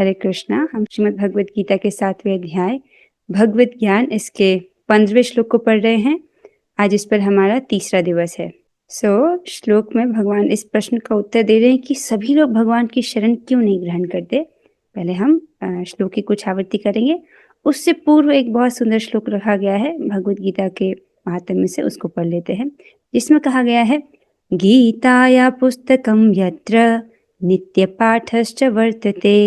हरे कृष्णा। हम श्रीमद् भगवद गीता के 7वें अध्याय भगवत ज्ञान इसके 15वें श्लोक को पढ़ रहे हैं। आज इस पर हमारा तीसरा दिवस है। श्लोक में भगवान इस प्रश्न का उत्तर दे रहे हैं कि सभी लोग भगवान की शरण क्यों नहीं ग्रहण करते। पहले हम श्लोक की कुछ आवृत्ति करेंगे। उससे पूर्व एक बहुत सुंदर श्लोक रखा गया है भगवद गीता के महात्म्य से, उसको पढ़ लेते हैं, जिसमें कहा गया है गीताया पुस्तकं यत्र नित्यपाठश्च वर्तते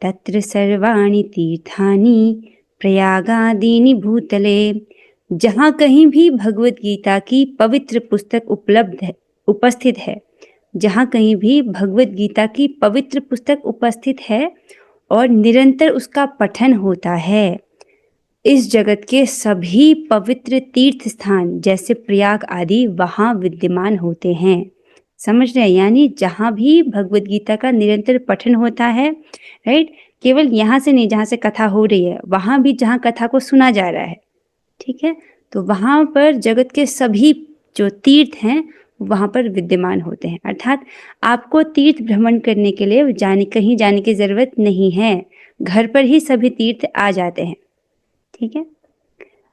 तत्र सर्वाणि तीर्थानि प्रयागादीनि भूतले। जहाँ कहीं भी भगवत गीता की पवित्र पुस्तक उपस्थित है, जहाँ कहीं भी भगवत गीता की पवित्र पुस्तक उपस्थित है और निरंतर उसका पठन होता है, इस जगत के सभी पवित्र तीर्थ स्थान जैसे प्रयाग आदि वहाँ विद्यमान होते हैं। समझ रहे हैं? यानी जहाँ भी भगवत गीता का निरंतर पठन होता है, राइट, केवल यहाँ से नहीं, जहाँ से कथा हो रही है वहाँ भी जहाँ कथा को सुना जा रहा है, ठीक है, तो वहाँ पर जगत के सभी जो तीर्थ हैं वहाँ पर विद्यमान होते हैं। अर्थात आपको तीर्थ भ्रमण करने के लिए कहीं जाने की जरूरत नहीं है, घर पर ही सभी तीर्थ आ जाते हैं। ठीक है,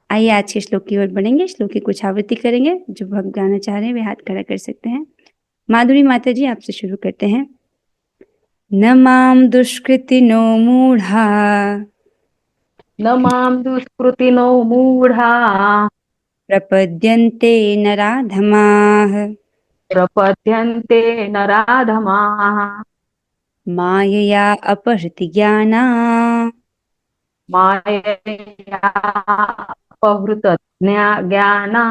आइए आज के श्लोक की ओर बढ़ेंगे। श्लोक की कुछ आवृत्ति करेंगे। जो भक्त गाना चाह रहे हैं वे हाथ खड़ा कर सकते हैं। माधुरी माता जी, आपसे शुरू करते हैं। न माम दुष्कृतिनो मूढ़ा न मां दुष्कृतिनो मूढ़ा प्रपद्यन्ते नराधमाः प्रपद्यन्ते नराधमाः मायया अपहृति ज्ञाना मायया ज्ञाना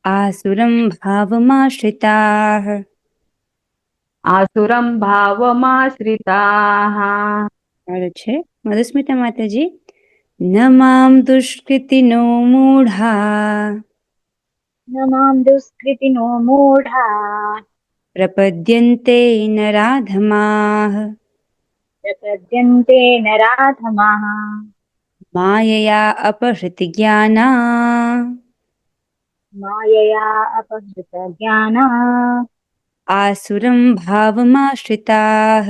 आसुरं भावमाश्रिताः। आसुरं भावमाश्रिताः। और अच्छे, मधुस्मिता माता जी। न माम दुष्कृतिनो मूढ़ा न मां दुष्कृतिनो मूढ़ा प्रपद्यन्ते नराधमाः प्रपद्यन्ते नराधमाः मायया अपहृति ज्ञाना मायया अपहृतज्ञाना आसुरं भावमाश्रिताः।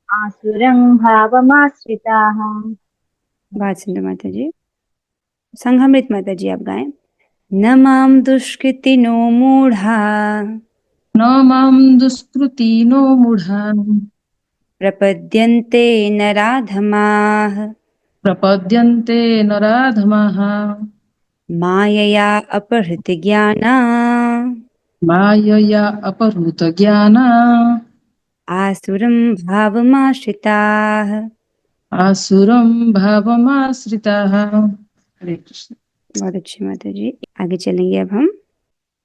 आसुरं भावमाश्रिताः। बात सुंदर माता जी। संघमृत माता जी, आप गाएं। न माम दुष्कृतिनो मूढ़ा न मां दुष्कृतिनो मूढा प्रपद्यन्ते नराधमाः प्रपद्यन्ते नराधमाः मायया अपहृति ज्ञाना मायया अपहृतज्ञाना आसुरं भावमाश्रिताः। आसुरं भावमाश्रिताः। हरे कृष्ण। बहुत अच्छी माता जी। आगे चलेंगे अब हम।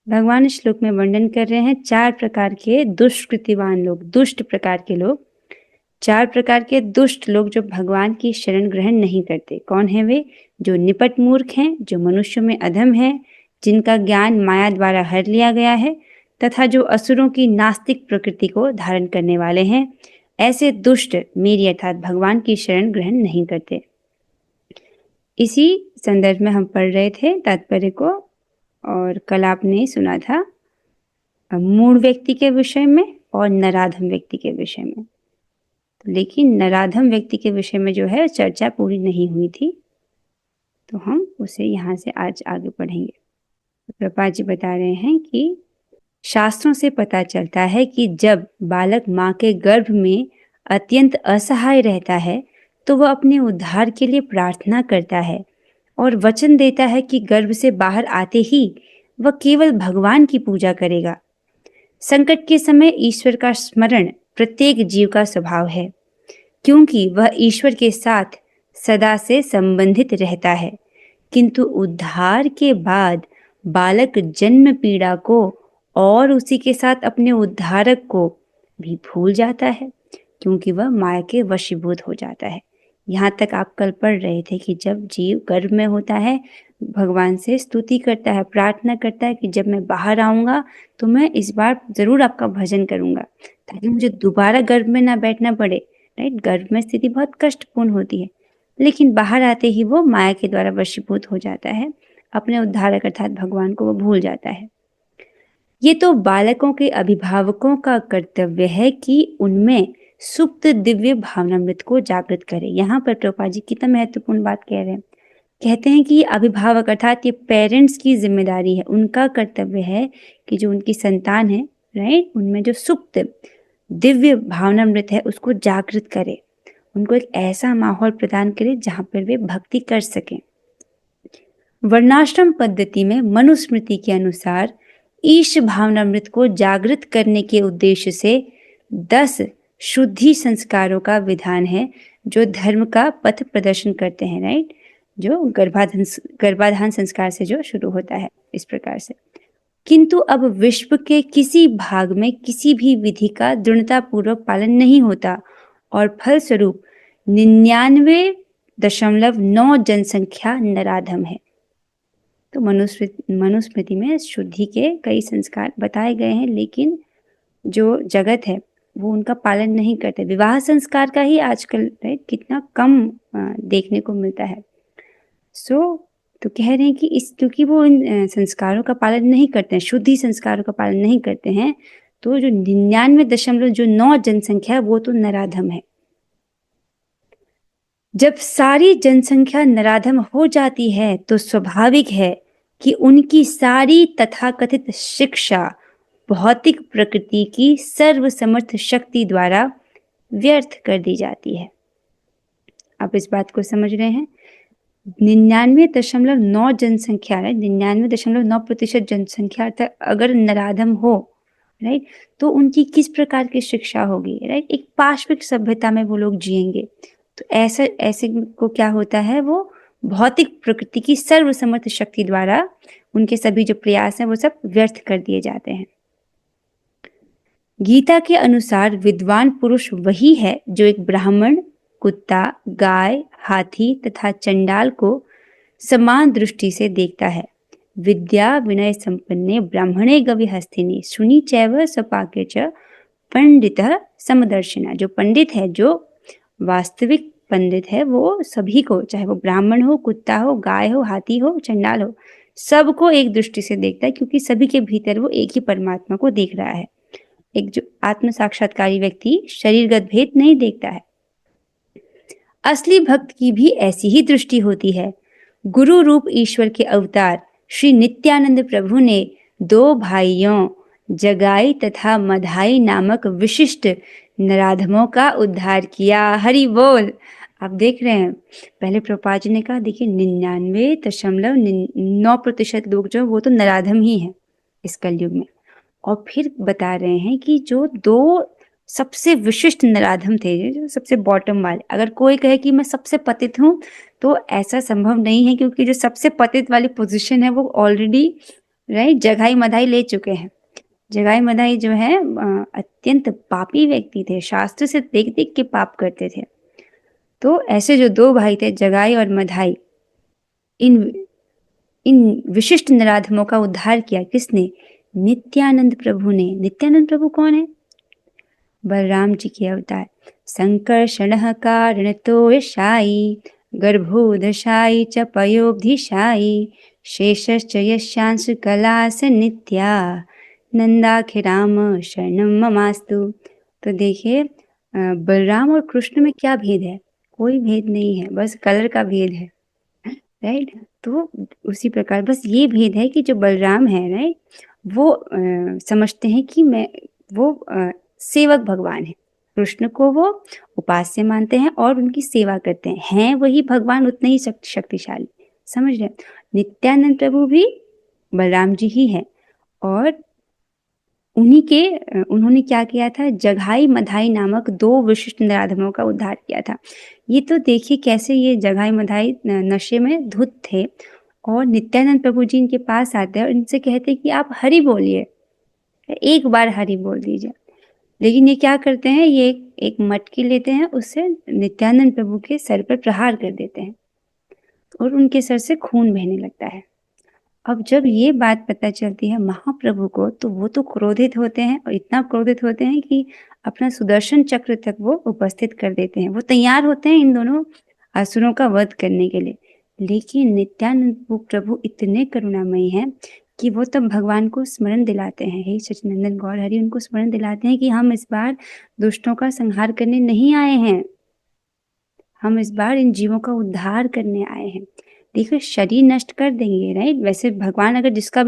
भगवान इस श्लोक में वर्णन कर रहे हैं 4 प्रकार के दुष्कृतिवान लोग, दुष्ट प्रकार के लोग, 4 प्रकार के दुष्ट लोग जो भगवान की शरण ग्रहण नहीं करते। कौन है वे? जो निपट मूर्ख हैं, जो मनुष्यों में अधम हैं, जिनका ज्ञान माया द्वारा हर लिया गया है, तथा जो असुरों की नास्तिक प्रकृति को धारण करने वाले हैं। ऐसे दुष्ट मेरी अर्थात भगवान की शरण ग्रहण नहीं करते। इसी संदर्भ में हम पढ़ रहे थे तात्पर्य को, और कल आपने सुना था मूढ़ व्यक्ति के विषय में और नराधम व्यक्ति के विषय में। लेकिन नराधम व्यक्ति के विषय में जो है चर्चा पूरी नहीं हुई थी, तो हम उसे यहाँ से आज आगे पढ़ेंगे। प्रभुपाद जी बता रहे हैं कि शास्त्रों से पता चलता है कि जब बालक माँ के गर्भ में अत्यंत असहाय रहता है तो वह अपने उद्धार के लिए प्रार्थना करता है और वचन देता है कि गर्भ से बाहर आते ही वह केवल भगवान की पूजा करेगा। संकट के समय ईश्वर का स्मरण प्रत्येक जीव का स्वभाव है, क्योंकि वह ईश्वर के साथ सदा से संबंधित रहता है। किंतु उद्धार के बाद बालक जन्म पीड़ा को और उसी के साथ अपने उद्धारक को भी भूल जाता है, क्योंकि वह माया के वशीभूत हो जाता है। यहाँ तक आप कल पढ़ रहे थे कि जब जीव गर्भ में होता है भगवान से स्तुति करता है, प्रार्थना करता है कि जब मैं बाहर आऊँगा तो मैं इस बार ज़रूर आपका भजन करूँगा, ताकि मुझे दोबारा गर्भ में ना बैठना पड़े। राइट, गर्भ में स्थिति बहुत कष्टपूर्ण होती है, लेकिन बाहर आते ही वो माया के द्वारा वशीभूत हो जाता है, अपने उद्धारक अर्थात भगवान को वो भूल जाता है। ये तो बालकों के अभिभावकों का कर्तव्य है कि उनमें सुप्त दिव्य भावनामृत को जागृत करे। यहाँ पर प्रभुपाद जी कितना महत्वपूर्ण बात कह रहे हैं। कहते हैं कि अभिभावक अर्थात ये पेरेंट्स की जिम्मेदारी है, उनका कर्तव्य है कि जो उनकी संतान है, राइट, उनमें जो सुप्त दिव्य भावनामृत है उसको जागृत करे, उनको एक ऐसा माहौल प्रदान करे जहाँ पर वे भक्ति कर सकें। वर्णाश्रम पद्धति में मनुस्मृति के अनुसार ईश भावनामृत को जागृत करने के उद्देश्य से 10 शुद्धि संस्कारों का विधान है जो धर्म का पथ प्रदर्शन करते हैं, राइट, जो गर्भाधान संस्कार से जो शुरू होता है इस प्रकार से। किंतु अब विश्व के किसी भाग में किसी भी विधि का दृढ़तापूर्वक पालन नहीं होता और फलस्वरूप 99.9 जनसंख्या नराधम है। तो मनुस्मृति में शुद्धि के कई संस्कार बताए गए हैं, लेकिन जो जगत है वो उनका पालन नहीं करते। विवाह संस्कार का ही आजकल कितना कम देखने को मिलता है। तो कह रहे हैं कि क्योंकि वो इन संस्कारों का पालन नहीं करते हैं, शुद्धि संस्कारों का पालन नहीं करते हैं, तो जो 99.9 जनसंख्या है वो तो नराधम है। जब सारी जनसंख्या नराधम हो जाती है तो स्वाभाविक है कि उनकी सारी तथाकथित शिक्षा भौतिक प्रकृति की सर्वसमर्थ शक्ति द्वारा व्यर्थ कर दी जाती है। आप इस बात को समझ रहे हैं। 99.9 जनसंख्या, 99.9% जनसंख्या तक अगर नराधम हो, राइट, तो उनकी किस प्रकार की शिक्षा होगी, राइट। एक पाश्विक सभ्यता में वो लोग जिएंगे, तो ऐसे को क्या होता है, वो भौतिक प्रकृति की सर्वसमर्थ शक्ति द्वारा उनके सभी जो प्रयास हैं वो सब व्यर्थ कर दिए जाते हैं। गीता के अनुसार विद्वान पुरुष वही है जो एक ब्राह्मण, कुत्ता, गाय, हाथी तथा चंडाल को समान दृष्टि से देखता है। विद्या विनय संपन्ने ब्राह्मणे गविहस्तिनि शुनि चैव स्वपाके च पंडितः समदर्शिना। जो पंडित है, जो वास्तविक पंडित है, वो सभी को, चाहे वो ब्राह्मण हो, कुत्ता हो, गाय हो, हाथी हो, चंडाल हो, सबको एक दृष्टि से देखता है, क्योंकि सभी के भीतर वो एक ही परमात्मा को देख रहा है। एक जो आत्म साक्षात्कारी व्यक्ति शरीरगत भेद नहीं देखता है। असली भक्त की भी ऐसी ही दृष्टि होती है। गुरु रूप ईश्वर के अवतार श्री नित्यानंद प्रभु ने 2 भाइयों जगाई तथा मधाई नामक विशिष्ट नराधमों का उद्धार किया। हरि बोल। आप देख रहे हैं, पहले प्रभुपाद जी ने कहा, देखिए 99.9% लोग जो वो तो नराधम ही हैं इस कलयुग में, और फिर बता रहे हैं कि जो 2 सबसे विशिष्ट नराधम थे, जो सबसे बॉटम वाले। अगर कोई कहे कि मैं सबसे पतित हूँ तो ऐसा संभव नहीं है, क्योंकि जो सबसे पतित वाली पोजीशन है वो ऑलरेडी, राइट, जगाई मधाई ले चुके हैं। जगाई मधाई जो है अत्यंत पापी व्यक्ति थे, शास्त्र से देख देख के पाप करते थे। तो ऐसे जो 2 भाई थे, जगाई और मधाई, इन विशिष्ट नराधमों का उद्धार किया किसने? नित्यानंद प्रभु ने। नित्यानंद प्रभु कौन है? बलराम जी के अवतार। संकर्षण कारणतो यशाई गर्भोदशाई च पयोब्धिशाई शेषश्च यशांश कलास नित्या नंदाखिराम शरणम ममास्तु। तो देखिए, बलराम और कृष्ण में क्या भेद है? कोई भेद नहीं है, बस कलर का भेद है, राइट। तो उसी प्रकार बस ये भेद है कि जो बलराम है, राइट, वो समझते हैं कि वो सेवक भगवान है। कृष्ण को वो उपास्य मानते हैं और उनकी सेवा करते हैं वही भगवान उतने ही शक्तिशाली। समझ रहे? नित्यानंद प्रभु भी बलराम जी ही है, और उन्होंने क्या किया था? जगाई मधाई नामक 2 विशिष्ट नराधमों का उद्धार किया था। ये तो देखिए कैसे ये जगाई मधाई नशे में धुत थे, और नित्यानंद प्रभु जी इनके पास आते हैं और इनसे कहते हैं कि आप हरि बोलिए, एक बार हरि बोल दीजिए। लेकिन ये क्या करते हैं, ये एक मटकी लेते हैं, उससे नित्यानंद प्रभु के सर पर प्रहार कर देते हैं और उनके सर से खून बहने लगता है। अब जब ये बात पता चलती है महाप्रभु को, तो वो तो क्रोधित होते हैं, और इतना क्रोधित होते हैं कि अपना सुदर्शन चक्र तक वो उपस्थित कर देते हैं। वो तैयार होते हैं इन दोनों असुरों का वध करने के लिए। लेकिन नित्यानंद प्रभु इतने करुणामयी हैं कि वो तब भगवान को स्मरण दिलाते हैं, हे सच्चिदानंद गौर हरि उनको स्मरण दिलाते हैं कि हम इस बार दुष्टों का संहार करने नहीं आए हैं, हम इस बार इन जीवों का उद्धार करने आए हैं। देखिए शरीर नष्ट कर देंगे, राइट। वैसे भगवान अगर जिसको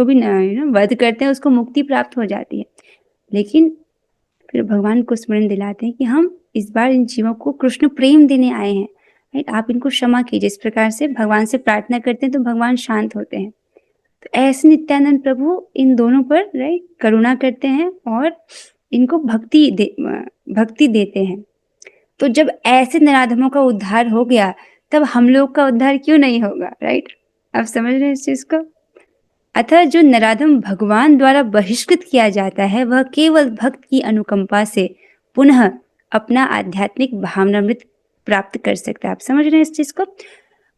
भी वध करते हैं उसको मुक्ति प्राप्त हो जाती है, लेकिन फिर भगवान को स्मरण दिलाते हैं कि हम इस बार इन जीवों को कृष्ण प्रेम देने आए हैं, राइट। आप इनको क्षमा कीजिए। इस प्रकार से भगवान से प्रार्थना करते हैं तो भगवान शांत होते हैं। तो ऐसे नित्यानंद प्रभु इन दोनों पर, राइट, करुणा करते हैं और इनको भक्ति देते हैं। तो जब ऐसे नराधमों का उद्धार हो गया तब हम लोग का उद्धार क्यों नहीं होगा, राइट। आप समझ रहे हैं इस चीज को। अतः जो नराधम भगवान द्वारा बहिष्कृत किया जाता है वह केवल भक्त की अनुकंपा से पुनः अपना आध्यात्मिक भावनामृत प्राप्त कर सकता है। आप समझ रहे हैं इस चीज को।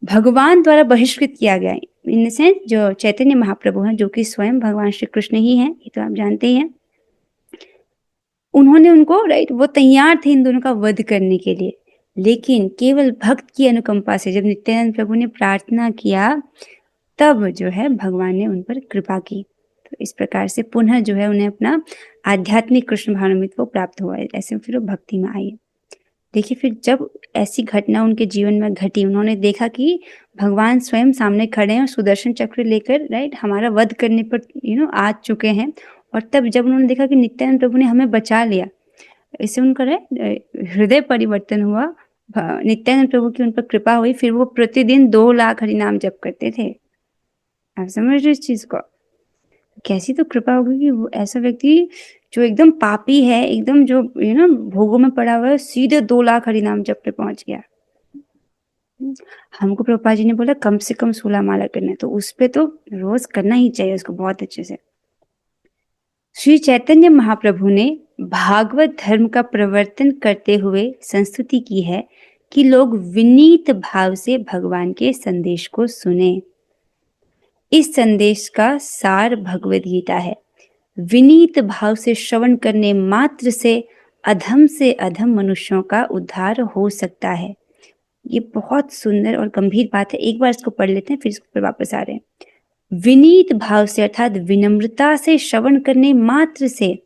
भगवान द्वारा बहिष्कृत किया गया इन द सेंस जो चैतन्य महाप्रभु हैं, जो कि स्वयं भगवान श्री कृष्ण ही हैं, ये तो आप जानते ही हैं। उन्होंने उनको, राइट, वो तैयार थे इन दोनों का वध करने के लिए, लेकिन केवल भक्त की अनुकंपा से जब नित्यानंद प्रभु ने प्रार्थना किया तब जो है भगवान ने उन पर कृपा की। तो इस प्रकार से पुनः जो है उन्हें अपना आध्यात्मिक कृष्ण भावनामृत वो प्राप्त हुआ। ऐसे फिर वो भक्ति में आए। देखिए फिर जब ऐसी घटना उनके जीवन में घटी, उन्होंने देखा कि भगवान स्वयं सामने खड़े हैं और सुदर्शन चक्र लेकर, राइट, हमारा वध करने पर आ चुके हैं। और तब जब उन्होंने देखा कि नित्यानंद प्रभु ने हमें बचा लिया, इससे उनका हृदय परिवर्तन हुआ। नित्यानंद प्रभु की उन पर कृपा हुई। फिर वो प्रतिदिन 2 लाख हरिनाम जप करते थे। आप समझ रहे इस चीज को। कैसी तो कृपा होगी कि वो ऐसा व्यक्ति जो एकदम पापी है, एकदम जो भोगों में पड़ा हुआ है, सीधे 2 लाख हरिनाम जप पे पहुंच गया। हमको प्रभुपाद जी ने बोला कम से कम 16 माला करना है, तो उस पे तो रोज करना ही चाहिए उसको बहुत अच्छे से। श्री चैतन्य महाप्रभु ने भागवत धर्म का प्रवर्तन करते हुए संस्तुति की है कि लोग विनीत भाव से भगवान के संदेश को सुने। इस संदेश का सार भगवद गीता है। विनीत भाव से श्रवण करने मात्र से अधम मनुष्यों का उद्धार हो सकता है। ये बहुत सुंदर और गंभीर बात है। एक बार इसको पढ़ लेते हैं, फिर इसको पर वापस आ रहे हैं। विनीत भाव से अर्थात विनम्रता से श्रवण करने मात्र से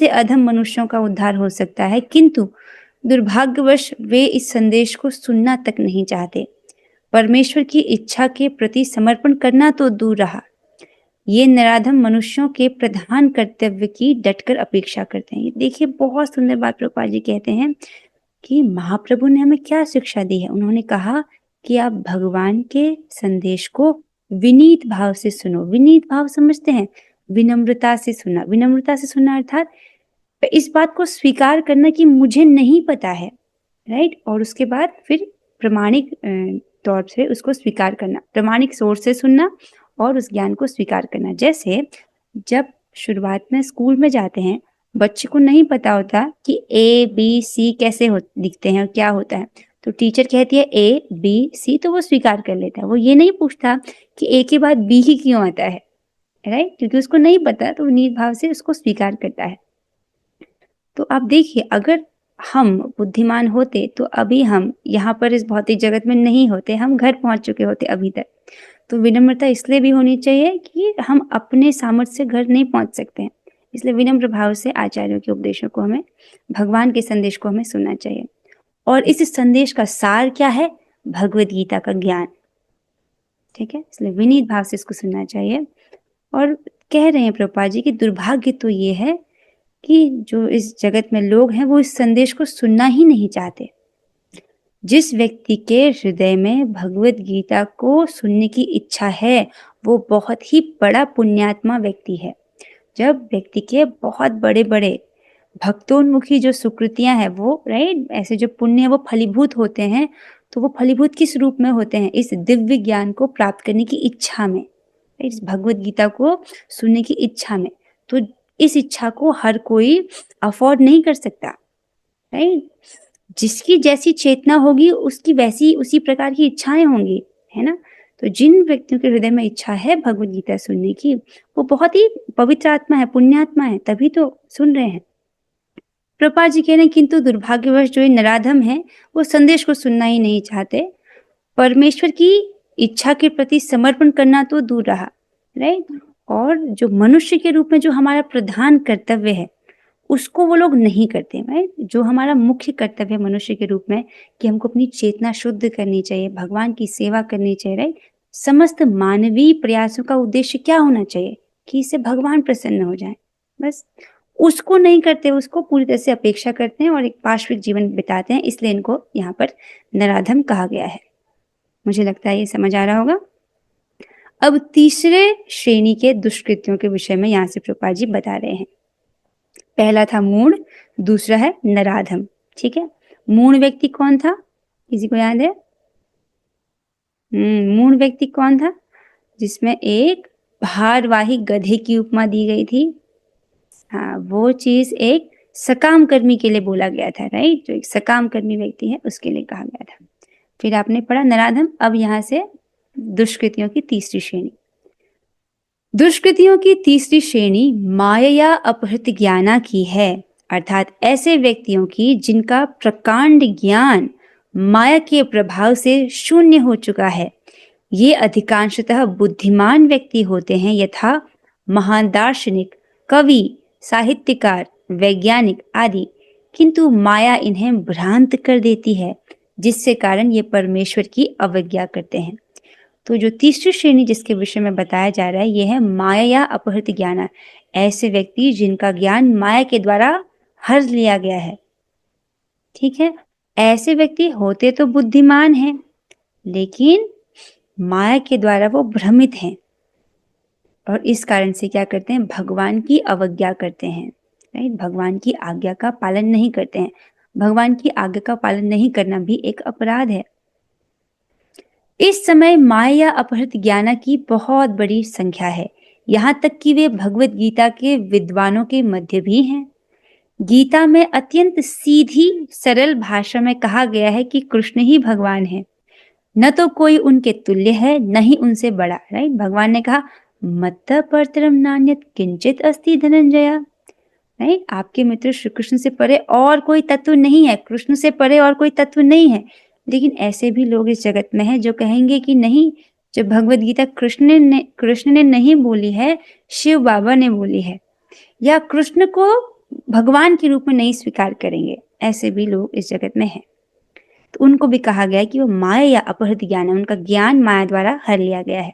अधम मनुष्यों का उद्धार हो सकता है, किंतु दुर्भाग्यवश वे इस संदेश को सुनना तक नहीं चाहते। परमेश्वर की इच्छा के प्रति समर्पण करना तो दूर रहा, ये नराधम मनुष्यों के प्रधान कर्तव्य की डटकर अपेक्षा करते हैं। देखिए बहुत सुंदर बात प्रभुपाद जी कहते हैं कि महाप्रभु ने हमें क्या शिक्षा दी है। उन्होंने कहा कि आप भगवान के संदेश को विनीत भाव से सुनो। विनीत भाव समझते हैं, विनम्रता से सुनना। विनम्रता से सुनना अर्थात इस बात को स्वीकार करना कि मुझे नहीं पता है, राइट, और उसके बाद फिर प्रामाणिक तौर से उसको स्वीकार करना, प्रामाणिक सोच से सुनना और उस ज्ञान को स्वीकार करना। जैसे जब शुरुआत में स्कूल में जाते हैं, बच्चे को नहीं पता होता कि ABC कैसे दिखते हैं और क्या होता है, तो टीचर कहती है ABC, तो वो स्वीकार कर लेता है। वो ये नहीं पूछता कि A के बाद B ही क्यों आता है, राइट, क्योंकि उसको नहीं पता, तो विनीत भाव से उसको स्वीकार करता है। तो आप देखिए अगर हम बुद्धिमान होते तो अभी हम यहाँ पर इस भौतिक जगत में नहीं होते, हम घर पहुंच चुके होते अभी तक। तो विनम्रता इसलिए भी होनी चाहिए कि हम अपने सामर्थ्य से घर नहीं पहुंच सकते हैं, इसलिए विनम्र भाव से आचार्यों के उपदेशों को, हमें भगवान के संदेश को हमें सुनना चाहिए। और इस संदेश का सार क्या है? भगवद गीता का ज्ञान, ठीक है, इसलिए विनीत भाव से इसको सुनना चाहिए। और कह रहे हैं प्रभुपाद जी कि दुर्भाग्य तो ये है कि जो इस जगत में लोग हैं वो इस संदेश को सुनना ही नहीं चाहते। जिस व्यक्ति के हृदय में भगवद गीता को सुनने की इच्छा है वो बहुत ही बड़ा पुण्यात्मा व्यक्ति है। जब व्यक्ति के बहुत बड़े बड़े भक्तोन्मुखी जो सुकृतियां हैं वो, राइट, ऐसे जो पुण्य है वो फलीभूत होते हैं, तो वो फलीभूत किस रूप में होते हैं? इस दिव्य ज्ञान को प्राप्त करने की इच्छा में, इस भगवद गीता को सुनने की इच्छा में। तो इस इच्छा को हर कोई अफोर्ड नहीं कर सकता, राइट। जिसकी जैसी चेतना होगी उसकी वैसी उसी प्रकार की इच्छाएं होंगी, है ना। तो जिन व्यक्तियों के हृदय में इच्छा है भगवद गीता सुनने की, वो बहुत ही पवित्र आत्मा है, पुण्यात्मा है, तभी तो सुन रहे हैं। प्रभुपाद जी कह रहे हैं किंतु दुर्भाग्यवश जो नराधम है वो संदेश को सुनना ही नहीं चाहते। परमेश्वर की इच्छा के प्रति समर्पण करना तो दूर रहा, राइट। और जो मनुष्य के रूप में जो हमारा प्रधान कर्तव्य है उसको वो लोग नहीं करते, राइट। जो हमारा मुख्य कर्तव्य है मनुष्य के रूप में कि हमको अपनी चेतना शुद्ध करनी चाहिए, भगवान की सेवा करनी चाहिए, राइट। समस्त मानवीय प्रयासों का उद्देश्य क्या होना चाहिए कि इससे भगवान प्रसन्न हो जाए, बस उसको नहीं करते, उसको पूरी तरह से अपेक्षा करते हैं और एक पार्श्विक जीवन बिताते हैं, इसलिए इनको यहाँ पर नराधम कहा गया है। मुझे लगता है ये समझ आ रहा होगा। अब तीसरे श्रेणी के दुष्कृत्यों के विषय में यहाँ से प्रभुपाद जी बता रहे हैं। पहला था मूढ़, दूसरा है नराधम। ठीक है, मूढ़ व्यक्ति कौन था, किसी को याद है? मूढ़ व्यक्ति कौन था? जिसमें एक भारवाही गधे की उपमा दी गई थी। हाँ, वो चीज एक सकाम कर्मी के लिए बोला गया था, राइट। जो एक सकाम कर्मी व्यक्ति है उसके लिए कहा गया था। फिर आपने पढ़ा नराधम। अब यहाँ से दुष्कृतियों की तीसरी श्रेणी। दुष्कृतियों की तीसरी श्रेणी माया अपहृत ज्ञाना की है, अर्थात ऐसे व्यक्तियों की जिनका प्रकांड ज्ञान माया के प्रभाव से शून्य हो चुका है। ये अधिकांशतः बुद्धिमान व्यक्ति होते हैं, यथा महान दार्शनिक, कवि, साहित्यकार, वैज्ञानिक आदि, किंतु माया इन्हें भ्रांत कर देती है, जिससे कारण ये परमेश्वर की अवज्ञा करते हैं। तो जो तीसरी श्रेणी जिसके विषय में बताया जा रहा है ये है माया अपहृत ज्ञान। ऐसे व्यक्ति जिनका ज्ञान माया के द्वारा हर लिया गया है। ठीक है, ऐसे व्यक्ति होते तो बुद्धिमान हैं लेकिन माया के द्वारा वो भ्रमित हैं और इस कारण से क्या करते हैं, भगवान की अवज्ञा करते हैं, राइट। भगवान की आज्ञा का पालन नहीं करते हैं। भगवान की आज्ञा का पालन नहीं करना भी एक अपराध है। इस समय माया अपहृत ज्ञाना की बहुत बड़ी संख्या है, यहाँ तक कि वे भगवत गीता के विद्वानों के मध्य भी हैं। गीता में अत्यंत सीधी सरल भाषा में कहा गया है कि कृष्ण ही भगवान है, न तो कोई उनके तुल्य है न ही उनसे बड़ा, राइट। भगवान ने कहा मत्त परतरम नान्यत किंचित अस्ति धनंजया, राइट। आपके मित्र श्री कृष्ण से परे और कोई तत्व नहीं है, कृष्ण से परे और कोई तत्व नहीं है। लेकिन ऐसे भी लोग इस जगत में हैं जो कहेंगे कि नहीं, जो भगवत गीता कृष्ण ने नहीं बोली है, शिव बाबा ने बोली है, या कृष्ण को भगवान के रूप में नहीं स्वीकार करेंगे। ऐसे भी लोग इस जगत में हैं। तो उनको भी कहा गया कि वो माया या अपहृत ज्ञान है, उनका ज्ञान माया द्वारा हर लिया गया है।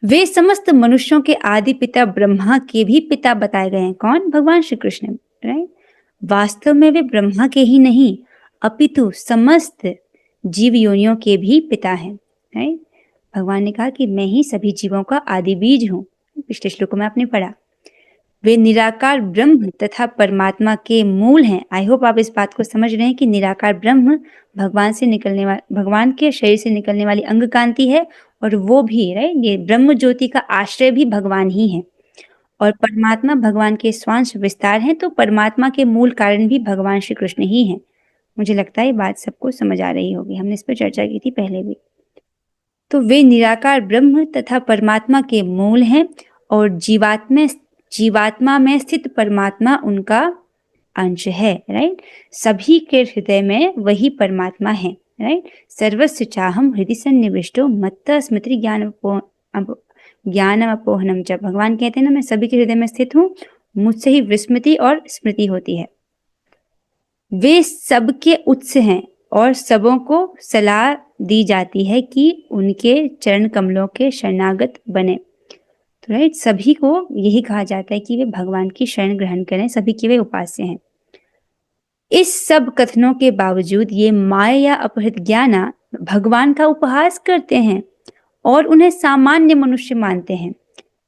वे समस्त मनुष्यों के आदि पिता ब्रह्मा के भी पिता बताए गए हैं। कौन? भगवान श्री कृष्ण, राइट। वास्तव में वे ब्रह्मा के ही नहीं अपितु समस्त जीव योनियों के भी पिता हैं, राइट। भगवान ने कहा कि मैं ही सभी जीवों का आदि बीज हूँ, पिछले श्लोकों में आपने पढ़ा। वे निराकार ब्रह्म तथा परमात्मा के मूल हैं। आई होप आप इस बात को समझ रहे हैं कि निराकार ब्रह्म भगवान के शरीर से निकलने वाली अंग कांति है और वो भी, राइट, ये ब्रह्म ज्योति का आश्रय भी भगवान ही है और परमात्मा भगवान के स्वांश विस्तार हैं, तो परमात्मा के मूल कारण भी भगवान श्री कृष्ण ही हैं। मुझे लगता है ये बात सबको समझ आ रही होगी, हमने इस पर चर्चा की थी पहले भी। तो वे निराकार ब्रह्म तथा परमात्मा के मूल हैं और जीवात्मा में स्थित परमात्मा उनका अंश है, राइट। सभी के हृदय में वही परमात्मा है, राइट। सर्वस्य चाहम हृदय सन्निविष्टो मत्त स्मृति ज्ञान अपोहनम। जब भगवान कहते हैं ना मैं सभी के हृदय में स्थित हूँ, मुझसे ही विस्मृति और स्मृति होती है। वे सबके उत्स हैं और सबों को सलाह दी जाती है कि उनके चरण कमलों के शरणागत बने। तो राइट, सभी को यही कहा जाता है कि वे भगवान की शरण ग्रहण करें, सभी के वे उपास्य हैं। इस सब कथनों के बावजूद ये माया या अपहृत ज्ञाना भगवान का उपहास करते हैं और उन्हें सामान्य मनुष्य मानते हैं।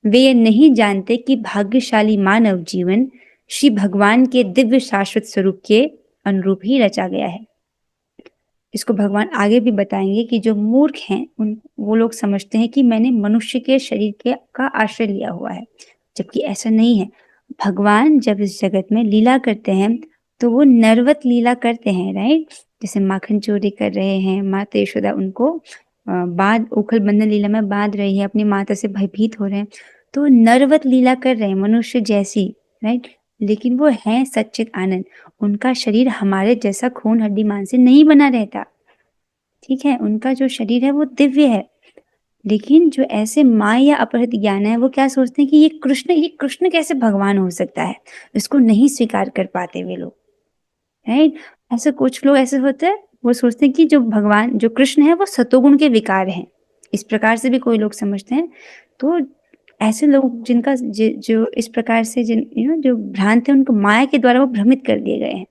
वे ये नहीं जानते कि भाग्यशाली मानव जीवन श्री भगवान के दिव्य शाश्वत स्वरूप के अनुरूप ही रचा गया है। इसको भगवान आगे भी बताएंगे कि जो मूर्ख हैं वो लोग समझते हैं कि मैंने मनुष्य के शरीर का आश्रय लिया हुआ है, जबकि ऐसा नहीं है। भगवान जब इस जगत में लीला करते हैं तो वो नरवत लीला करते हैं, राइट। जैसे माखन चोरी कर रहे हैं, माता यशोदा उनको उखल बंधन लीला में बांध रही है, अपनी माता से भयभीत हो रहे हैं, तो नरवत लीला कर रहे हैं मनुष्य जैसी, राइट। लेकिन वो है सच्चित आनंद। उनका शरीर हमारे जैसा खून हड्डी मांस से नहीं बना रहता, ठीक है। उनका जो शरीर है वो दिव्य है, लेकिन जो ऐसे माया या अपहृत ज्ञान है वो क्या सोचते हैं कि ये कृष्ण कैसे भगवान हो सकता है, इसको नहीं स्वीकार कर पाते वे लोग, राइट। ऐसे कुछ लोग ऐसे होते हैं, वो सोचते हैं कि जो भगवान जो कृष्ण है वो सतोगुण के विकार हैं, इस प्रकार से भी कोई लोग समझते हैं। तो ऐसे लोग जिनका जो इस प्रकार से जिन जो भ्रांत है उनको माया के द्वारा वो भ्रमित कर दिए गए हैं।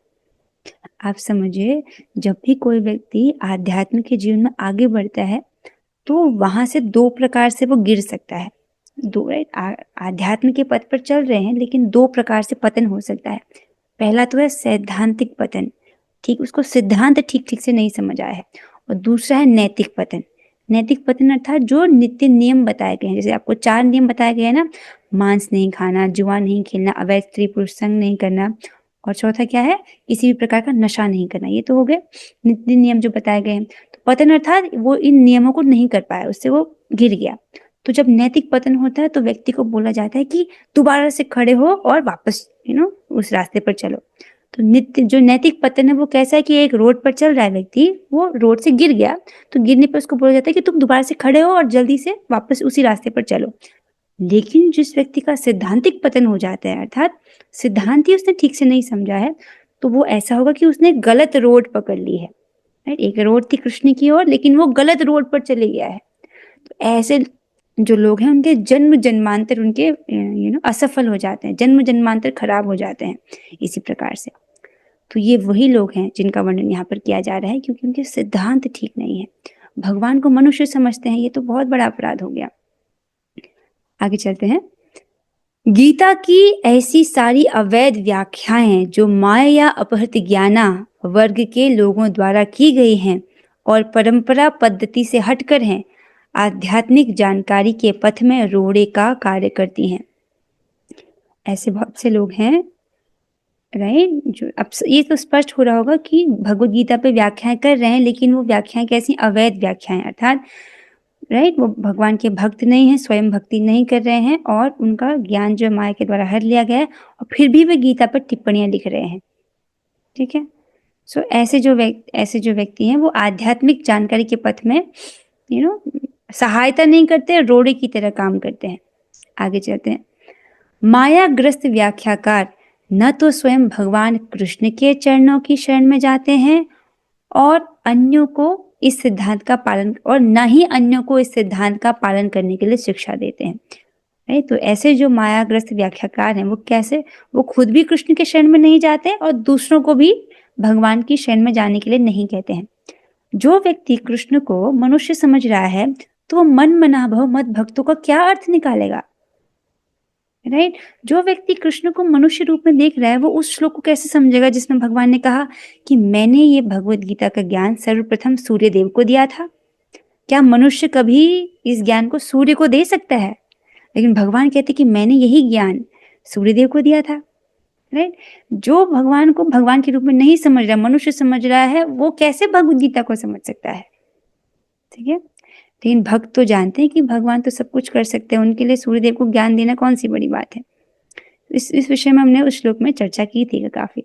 आप समझिए, जब भी कोई व्यक्ति आध्यात्म के जीवन में आगे बढ़ता है तो वहां से दो प्रकार से वो गिर सकता है। दो, राइट, आध्यात्म के पथ पर चल रहे हैं लेकिन दो प्रकार से पतन हो सकता है। पहला तो है सैद्धांतिक पतन, ठीक, उसको सिद्धांत ठीक ठीक से नहीं समझ आया है। और दूसरा है नैतिक पतन। नैतिक पतन अर्थात जो नित्य नियम बताए गए हैं, जैसे आपको 4 नियम बताए गए हैं ना, मांस नहीं खाना, जुआ नहीं खेलना, अवैध स्त्री पुरुष संग नहीं करना, और चौथा क्या है, किसी भी प्रकार का नशा नहीं करना। ये तो हो गए नित्य नियम जो बताए गए हैं। तो पतन अर्थात वो इन नियमों को नहीं कर पाया, उससे वो गिर गया। तो जब नैतिक पतन होता है तो व्यक्ति को बोला जाता है कि दोबारा से खड़े हो और वापस उस रास्ते पर चलो। तो नित्य जो नैतिक पतन है वो कैसा है कि एक रोड पर चल रहा है व्यक्ति, वो रोड से गिर गया, तो गिरने पर उसको बोला जाता है कि तुम दोबारा से खड़े हो और जल्दी से वापस उसी रास्ते पर चलो। लेकिन जिस व्यक्ति का सिद्धांतिक पतन हो जाता है, अर्थात सिद्धांत ही उसने ठीक से नहीं समझा है, तो वो ऐसा होगा कि उसने गलत रोड पकड़ ली है, राइट। एक रोड थी कृष्ण की ओर लेकिन वो गलत रोड पर चले गया है। तो ऐसे जो लोग हैं उनके जन्म जन्मांतर उनके असफल हो जाते हैं, जन्म जन्मांतर खराब हो जाते हैं इसी प्रकार से। तो ये वही लोग हैं जिनका वर्णन यहाँ पर किया जा रहा है, क्योंकि उनके सिद्धांत ठीक नहीं है, भगवान को मनुष्य समझते हैं, ये तो बहुत बड़ा अपराध हो गया। आगे चलते हैं। गीता की ऐसी सारी अवैध व्याख्याएं जो माया या अपहृत ज्ञाना वर्ग के लोगों द्वारा की गई हैं और परंपरा पद्धति से हटकर हैं, आध्यात्मिक जानकारी के पथ में रोड़े का कार्य करती हैं। ऐसे बहुत से लोग हैं, राइट, जो अब ये तो स्पष्ट हो रहा होगा कि भगवत गीता पे व्याख्याएं कर रहे हैं, लेकिन वो व्याख्याएं कैसी, अवैध व्याख्याएं, अर्थात राइट, वो भगवान के भक्त नहीं है, स्वयं भक्ति नहीं कर रहे हैं और उनका ज्ञान जो माया के द्वारा हर लिया गया है, और फिर भी वे गीता पर टिप्पणियां लिख रहे हैं, ठीक है। सो ऐसे जो व्यक्ति हैं वो आध्यात्मिक जानकारी के पथ में सहायता नहीं करते, रोड़े की तरह काम करते हैं। आगे चलते हैं। मायाग्रस्त व्याख्याकार न तो स्वयं भगवान कृष्ण के चरणों की शरण में जाते हैं और अन्यों को इस सिद्धांत का पालन, और न ही अन्यों को इस सिद्धांत का पालन करने के लिए शिक्षा देते हैं, राइट। तो ऐसे जो मायाग्रस्त व्याख्याकार हैं वो कैसे, वो खुद भी कृष्ण के शरण में नहीं जाते और दूसरों को भी भगवान की शरण में जाने के लिए नहीं कहते हैं। जो व्यक्ति कृष्ण को मनुष्य समझ रहा है तो वो मन मना भव मत भक्तों का क्या अर्थ निकालेगा, राइट। जो व्यक्ति कृष्ण को मनुष्य रूप में देख रहा है वो उस श्लोक को कैसे समझेगा जिसमें भगवान ने कहा कि मैंने ये भगवत गीता का ज्ञान सर्वप्रथम सूर्य देव को दिया था। क्या मनुष्य कभी इस ज्ञान को सूर्य को दे सकता है? लेकिन भगवान कहते कि मैंने यही ज्ञान सूर्यदेव को दिया था, राइट। जो भगवान को भगवान के रूप में नहीं समझ रहा, मनुष्य समझ रहा है, वो कैसे भगवत गीता को समझ सकता है, ठीक है। लेकिन भक्त तो जानते हैं कि भगवान तो सब कुछ कर सकते हैं, उनके लिए सूर्यदेव को ज्ञान देना कौन सी बड़ी बात है। इस विषय में हमने उस श्लोक में चर्चा की थी काफी।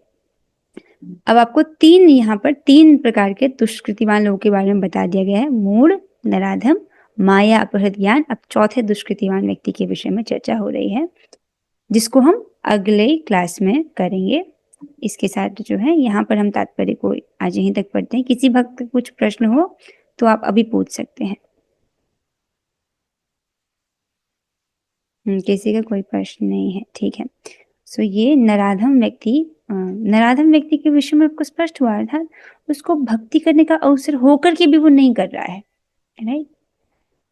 अब आपको यहाँ पर तीन प्रकार के दुष्कृतिवान लोगों के बारे में बता दिया गया है, मूढ़, नराधम, माया अपहृत ज्ञान। अब चौथे दुष्कृतिवान व्यक्ति के विषय में चर्चा हो रही है, जिसको हम अगले क्लास में करेंगे। इसके साथ जो है यहाँ पर हम तात्पर्य को आज यहीं तक पढ़ते हैं। किसी भक्त का कुछ प्रश्न हो तो आप अभी पूछ सकते हैं। किसी का कोई प्रश्न नहीं है, ठीक है। सो ये नराधम व्यक्ति के विषय में आपको स्पष्ट हुआ था, उसको भक्ति करने का अवसर होकर के भी वो नहीं कर रहा है, राइट।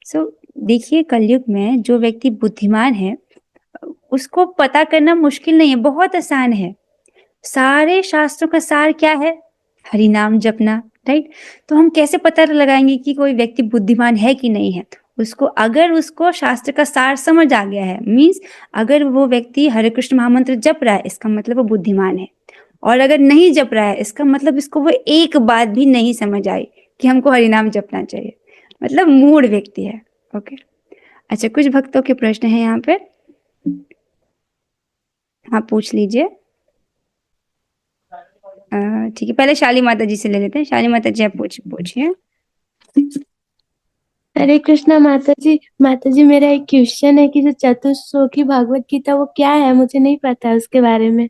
सो देखिए, कलयुग में जो व्यक्ति बुद्धिमान है उसको पता करना मुश्किल नहीं है, बहुत आसान है। सारे शास्त्रों का सार क्या है? हरि नाम जपना, राइट। तो हम कैसे पता लगाएंगे कि कोई व्यक्ति बुद्धिमान है कि नहीं है? अगर उसको शास्त्र का सार समझ आ गया है, मीन्स अगर वो व्यक्ति हरे कृष्ण महामंत्र जप रहा है, इसका मतलब वो बुद्धिमान है। और अगर नहीं जप रहा है, इसका मतलब इसको वो एक बात भी नहीं समझ आई कि हमको हरि नाम जपना चाहिए, मतलब मूढ़ व्यक्ति है। ओके, अच्छा, कुछ भक्तों के प्रश्न है यहाँ पे, आप पूछ लीजिए। ठीक है, पहले शाली माता जी से ले लेते हैं। शाली माता जी आप पूछिए। हरे कृष्णा माता जी मेरा एक क्वेश्चन है कि जो चतुश्लोकी भागवत गीता वो क्या है, मुझे नहीं पता है उसके बारे में।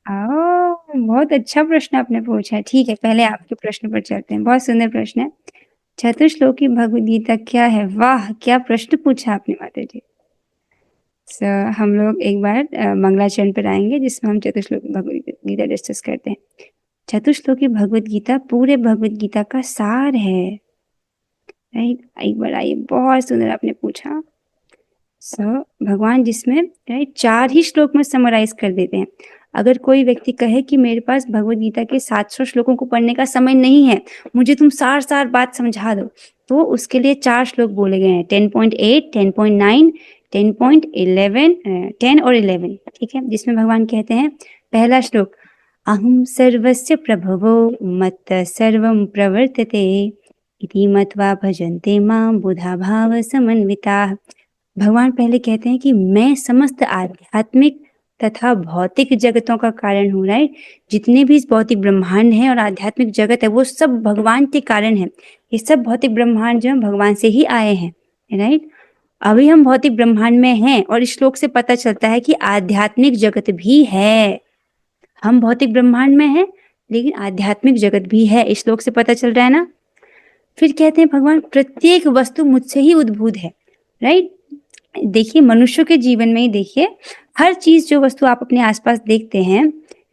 बहुत अच्छा प्रश्न आपने पूछा है। ठीक है, पहले आपके प्रश्न पर चलते हैं। बहुत सुंदर प्रश्न है। चतुश्लोकी भगवद गीता क्या है? वाह, क्या प्रश्न पूछा आपने माता जी। हम लोग एक बार मंगलाचरण पर आएंगे जिसमें हम चतुश्लोकी भगवद गीता डिस्कस करते हैं। चतुश्लोकी भगवद गीता पूरे भगवद गीता का सार है। राइट, एक बार आइए, बहुत सुंदर आपने पूछा। भगवान जिसमें राइट 4 ही श्लोक में समराइज कर देते हैं। अगर कोई व्यक्ति कहे कि मेरे पास भगवद गीता के 700 श्लोकों को पढ़ने का समय नहीं है, मुझे तुम सार बात समझा दो, तो उसके लिए 4 श्लोक बोले गए हैं, 10.8, 10.9, 10.11, 10 और 11। ठीक है, जिसमें भगवान कहते हैं, पहला श्लोक, अहम सर्वस्य प्रभवो मत्त सर्वं प्रवर्तते इति मत्वा भजन्ते मां बुधा भाव समन्विताः। भगवान पहले कहते हैं कि मैं समस्त आध्यात्मिक तथा भौतिक जगतों का कारण हूँ। राइट, जितने भी इस भौतिक ब्रह्मांड है और आध्यात्मिक जगत है वो सब भगवान के कारण है। ये सब भौतिक ब्रह्मांड जो है भगवान से ही आए हैं। राइट, अभी हम भौतिक ब्रह्मांड में हैं और इस श्लोक से पता चलता है कि आध्यात्मिक जगत भी है। हम भौतिक ब्रह्मांड में हैं लेकिन आध्यात्मिक जगत भी है, इस श्लोक से पता चल रहा है ना। फिर कहते हैं भगवान प्रत्येक वस्तु मुझसे ही उद्भूत है। राइट, देखिए मनुष्यों के जीवन में ही देखिए, हर चीज जो वस्तु आप अपने आसपास देखते हैं,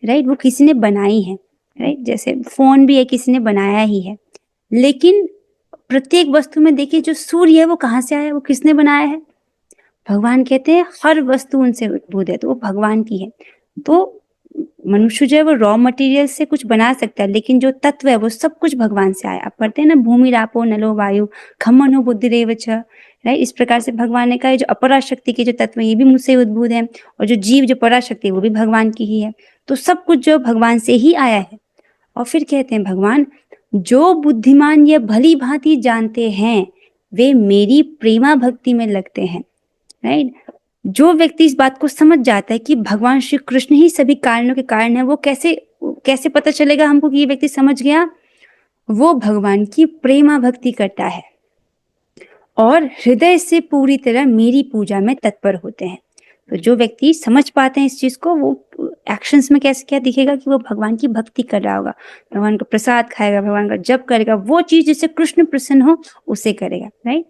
राइट, वो किसी ने बनाई है। राइट, जैसे फोन भी है, किसी ने बनाया ही है। लेकिन प्रत्येक वस्तु में देखिए जो सूर्य है वो कहाँ से आया, वो किसने बनाया है? भगवान कहते हैं हर वस्तु उनसे उद्भूत है, तो वो भगवान की है। तो मनुष्य जो है वो रॉ मटेरियल से कुछ बना सकता है, लेकिन जो तत्व है वो सब कुछ भगवान से आया। आप पढ़ते हैं ना, भूमि रापो नलो वायु खम मनो बुद्धिरेव च। राइट, इस प्रकार से भगवान ने कहा जो अपरा शक्ति के जो तत्व है ये भी मुझसे उद्भूत है, और जो जीव जो परा शक्ति है वो भी भगवान की ही है। तो सब कुछ जो भगवान से ही आया है। और फिर कहते हैं भगवान, जो बुद्धिमान ये भली भांति जानते हैं वे मेरी प्रेमा भक्ति में लगते हैं। राइट, जो व्यक्ति इस बात को समझ जाता है कि भगवान श्री कृष्ण ही सभी कारणों के कारण है, वो कैसे पता चलेगा हमको कि ये व्यक्ति समझ गया? वो भगवान की प्रेमा भक्ति करता है और हृदय से पूरी तरह मेरी पूजा में तत्पर होते हैं। तो जो व्यक्ति समझ पाते हैं इस चीज को, वो एक्शंस में कैसे क्या दिखेगा कि वो भगवान की भक्ति कर रहा होगा, भगवान का प्रसाद खाएगा, भगवान का जप करेगा, वो चीज जिससे कृष्ण प्रसन्न हो उसे करेगा। राइट,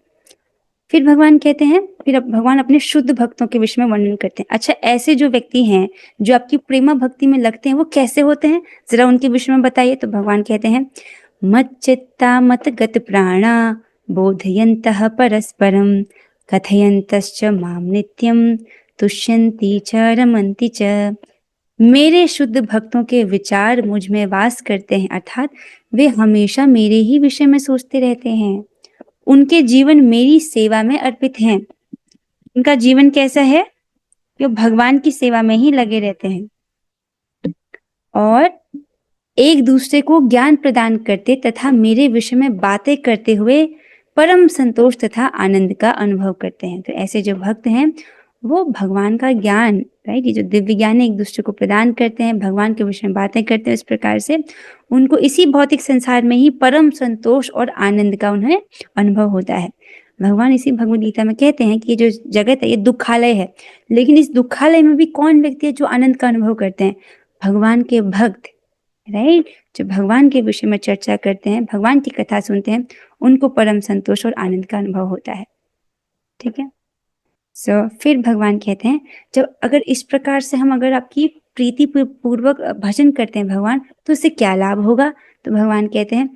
फिर भगवान कहते हैं, फिर अब भगवान अपने शुद्ध भक्तों के विषय में वर्णन करते हैं। अच्छा, ऐसे जो व्यक्ति हैं जो आपकी प्रेमा भक्ति में लगते हैं वो कैसे होते हैं, जरा उनके विषय में बताइए। तो भगवान कहते हैं, मत चित्ता मत गत प्राणा बोधयन्तः परस्परम कथयन्तश्च माम नित्यम तुष्यन्ति च रमन्ति च। मेरे शुद्ध भक्तों के विचार मुझ में वास करते हैं, अर्थात वे हमेशा मेरे ही विषय में सोचते रहते हैं। उनके जीवन मेरी सेवा में अर्पित हैं। उनका जीवन कैसा है? वो भगवान की सेवा में ही लगे रहते हैं और एक दूसरे को ज्ञान प्रदान करते तथा मेरे विषय में बातें करते हुए परम संतोष तथा आनंद का अनुभव करते हैं। तो ऐसे जो भक्त हैं वो भगवान का ज्ञान, राइट, ये जो दिव्य ज्ञान है एक दूसरे को प्रदान करते हैं, भगवान के विषय में बातें करते हैं। इस प्रकार से उनको इसी भौतिक संसार में ही परम संतोष और आनंद का उन्हें अनुभव होता है। भगवान इसी भगवद गीता में कहते हैं कि ये जो जगत है ये दुखालय है, लेकिन इस दुखालय में भी कौन व्यक्ति है जो आनंद का अनुभव करते हैं? भगवान के भक्त। राइट, जो भगवान के विषय में चर्चा करते हैं, भगवान की कथा सुनते हैं, उनको परम संतोष और आनंद का अनुभव होता है। ठीक है, फिर भगवान कहते हैं, जब अगर इस प्रकार से हम अगर आपकी प्रीति पूर्वक भजन करते हैं भगवान, तो उससे क्या लाभ होगा? तो भगवान कहते हैं,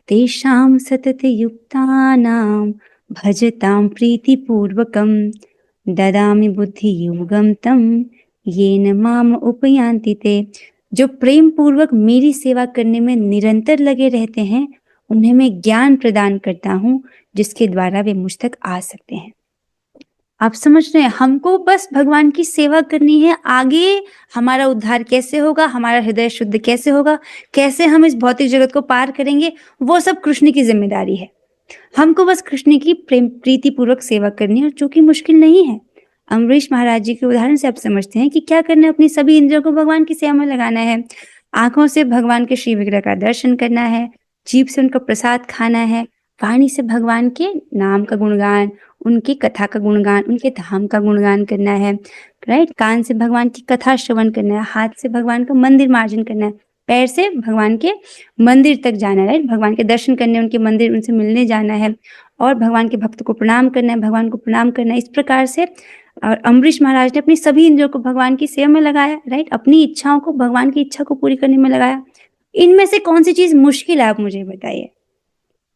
तेषां सतत युक्तानां भजतां प्रीति पूर्वकम ददामि बुद्धि योगम तम येन माम उपयान्ति ते। जो प्रेम पूर्वक मेरी सेवा करने में निरंतर लगे रहते हैं उन्हें मैं ज्ञान प्रदान करता हूँ जिसके द्वारा वे मुझ तक आ सकते हैं। आप समझ रहे हैं, हमको बस भगवान की सेवा करनी है। आगे हमारा उद्धार कैसे होगा, हमारा हृदय शुद्ध कैसे होगा, कैसे हम इस भौतिक जगत को पार करेंगे, वो सब कृष्ण की जिम्मेदारी है। हमको बस कृष्ण की प्रेम प्रीति पूर्वक सेवा करनी है, जो कि मुश्किल नहीं है। अम्बरीश महाराज जी के उदाहरण से आप समझते हैं कि क्या करना है। अपनी सभी इंद्रियों को भगवान की सेवा में लगाना है, आंखों से भगवान के श्री विग्रह का दर्शन करना है, जीभ से उनका प्रसाद खाना है, वाणी से भगवान के नाम का गुणगान, उनकी कथा का गुणगान, उनके धाम का गुणगान करना है, राइट। कान से भगवान की कथा श्रवण करना है, हाथ से भगवान का मंदिर मार्जन करना है, पैर से भगवान के मंदिर तक जाना है, राइट। भगवान के दर्शन करने, उनके मंदिर, उनसे मिलने जाना है, और भगवान के भक्त को प्रणाम करना है, भगवान को प्रणाम करना है। इस प्रकार से और अम्बरीश महाराज ने अपनी सभी इंद्रियों को भगवान की सेवा में लगाया, राइट। अपनी इच्छाओं को भगवान की इच्छा को पूरी करने में लगाया। इनमें से कौन सी चीज मुश्किल है, आप मुझे बताइए।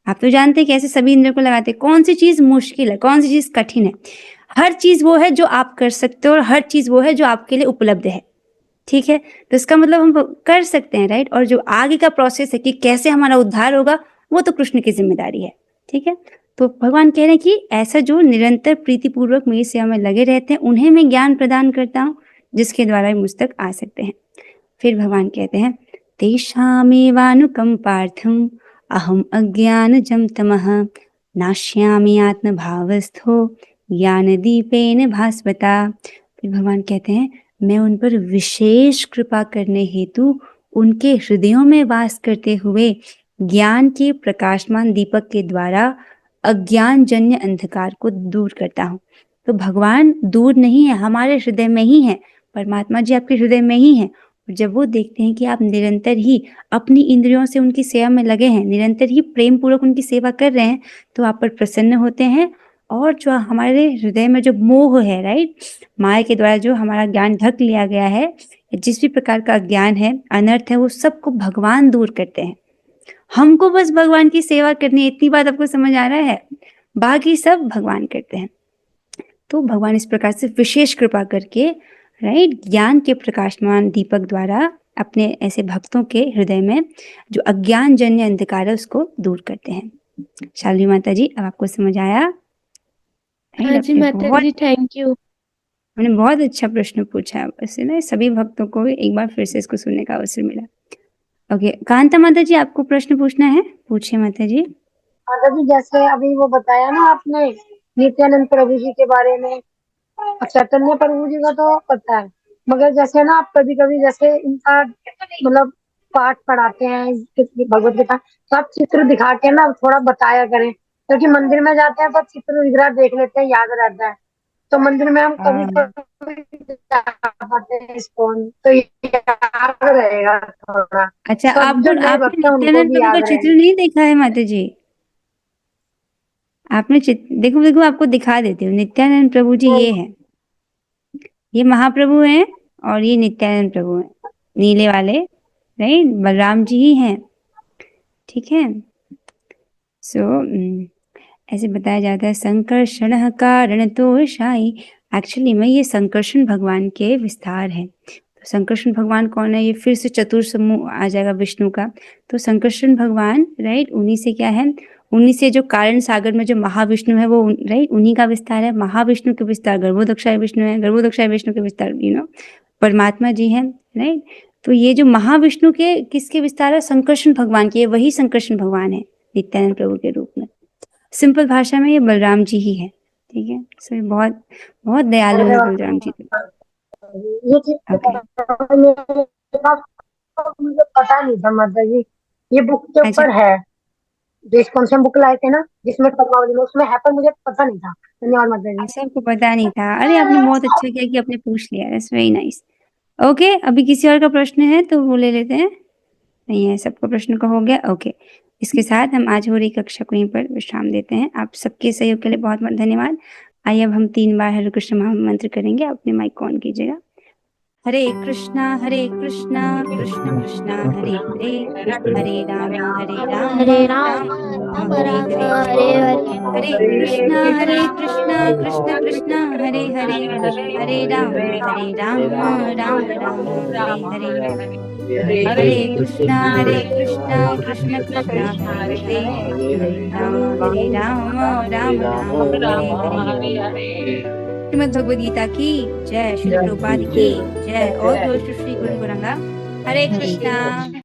आप तो जानते हैं कि ऐसे सभी इंद्रियों को लगाते हैं, कौन सी चीज मुश्किल है, कौन सी चीज कठिन है। हर चीज वो है जो आप कर सकते हो, और हर चीज वो है जो आपके लिए उपलब्ध है, ठीक है। तो इसका मतलब हम कर सकते हैं, राइट। और जो आगे का प्रोसेस है कि कैसे हमारा उद्धार होगा, वो तो कृष्ण की जिम्मेदारी है, ठीक है। तो भगवान कह रहे हैं कि ऐसा जो निरंतर प्रीतिपूर्वक मेरी सेवा में लगे रहते हैं, उन्हें मैं ज्ञान प्रदान करता हूँ, जिसके द्वारा मुझ तक आ सकते हैं। फिर भगवान कहते हैं, तेषामेवानुकंपार्थम अहम अज्ञानजं तमः नाश्यामि आत्मभावस्थो ज्ञानदीपेन भास्वता। फिर भगवान कहते हैं, मैं उन पर विशेष कृपा करने हेतु उनके हृदयों में वास करते हुए ज्ञान के प्रकाशमान दीपक के द्वारा अज्ञान जन्य अंधकार को दूर करता हूँ। तो भगवान दूर नहीं है, हमारे हृदय में ही है। परमात्मा जी आपके हृदय में ही है। और जब वो देखते हैं कि आप निरंतर ही अपनी इंद्रियों से उनकी सेवा में लगे हैं, निरंतर ही प्रेम पूर्वक उनकी सेवा कर रहे हैं, तो आप पर प्रसन्न होते हैं। और जो हमारे हृदय में जो मोह है, राइट, माया के द्वारा जो हमारा ज्ञान ढक लिया गया है, जिस भी प्रकार का ज्ञान है, अनर्थ है, वो सबको भगवान दूर करते हैं। हमको बस भगवान की सेवा करनी है, इतनी बात आपको समझ आ रहा है, बाकी सब भगवान करते हैं। तो भगवान इस प्रकार से विशेष कृपा करके, राइट, ज्ञान के प्रकाशमान दीपक द्वारा अपने ऐसे भक्तों के हृदय में जो अज्ञान जन्य अंधकार है उसको दूर करते हैं। शालिनी माता जी, अब आपको समझ आया? हाँ जी माता जी, थैंक यू। हमने बहुत अच्छा प्रश्न पूछा, वैसे ना सभी भक्तों को एक बार फिर से इसको सुनने का अवसर मिला। ओके, कांता माता जी, आपको प्रश्न पूछना है, पूछिए माता जी। माता जी, जैसे अभी वो बताया ना आपने नित्यानंद प्रभु जी के बारे में, चैतन्य प्रभु जी का तो पता है, मगर जैसे ना आप कभी कभी जैसे इनका मतलब पाठ पढ़ाते हैं भगवत गीता, तो आप चित्र दिखा के ना थोड़ा बताया करें, क्योंकि मंदिर में जाते हैं तो चित्र विग्रह देख लेते हैं, याद रहता है, तो मंदिर में हम कभी पाते हैं इसको, तो याद रहेगा थोड़ा। अच्छा, तो आपने नित्यानंद प्रभु का चित्र नहीं देखा है माता जी? आपने देखो देखो, आपको दिखा देती हूँ। नित्यानंद प्रभु जी ये है, ये महाप्रभु हैं, और ये नित्यानंद प्रभु हैं, नीले वाले, राइट, बलराम जी ही हैं, ठीक है। सो ऐसे बताया जाता है, संकर्षण कारण तो शाई। एक्चुअली में ये संकर्षण भगवान के विस्तार है। तो संकर्षण भगवान कौन है? ये फिर से चतुर समूह आ जाएगा विष्णु का। तो संकर्षण भगवान, राइट, उन्हीं से क्या है, उन्हीं से जो कारण सागर में जो महाविष्णु है वो, राइट, उन्हीं का विस्तार है। महाविष्णु के विस्तार गर्भोदक्षाय विष्णु है, गर्भोदक्षाय विष्णु के विस्तार परमात्मा जी हैं, राइट। तो ये जो महाविष्णु के किसके विस्तार है? संकर्षण भगवान के, वही संकर्षण भगवान है नित्यानंद प्रभु के रूप में। सिंपल भाषा में ये बलराम जी ही है, ठीक है। सो बहुत बहुत दयालु है बलराम जी। ये चीज मुझे पता नहीं था माता जी, ये बुक के ऊपर है, जो कौन सा बुक लाए थे ना जिसमें पद्मावली में, उसमें है, पर मुझे पता नहीं था। धन्यवाद माता जी। सबको पता नहीं था? अरे आपने बहुत अच्छा किया कि आपने पूछ लिया, दैट्स वेरी नाइस। ओके, अभी किसी और का प्रश्न है तो वो ले लेते हैं। नहीं है, सबका प्रश्न का हो गया। ओके, इसके साथ हम आज हो रही कक्षा को यहीं पर विश्राम देते हैं। आप सबके सहयोग के लिए बहुत बहुत धन्यवाद। आइए अब हम 3 बार हरे कृष्ण महामंत्र करेंगे। अपने माइक को ऑन कीजिएगा। हरे कृष्णा कृष्ण कृष्ण हरे हरे, हरे राम राम राम हरे हरे, हरे कृष्णा कृष्ण कृष्ण हरे हरे, हरे राम राम राम हरे हरे, हरे कृष्णा कृष्ण कृष्ण हरे हरे, हरे राम राम राम हरे हरे। श्रीमद् भगवद गीता की जय, श्री प्रभुपाद की जय, और श्री गुरु गोरंगा। हरे कृष्णा।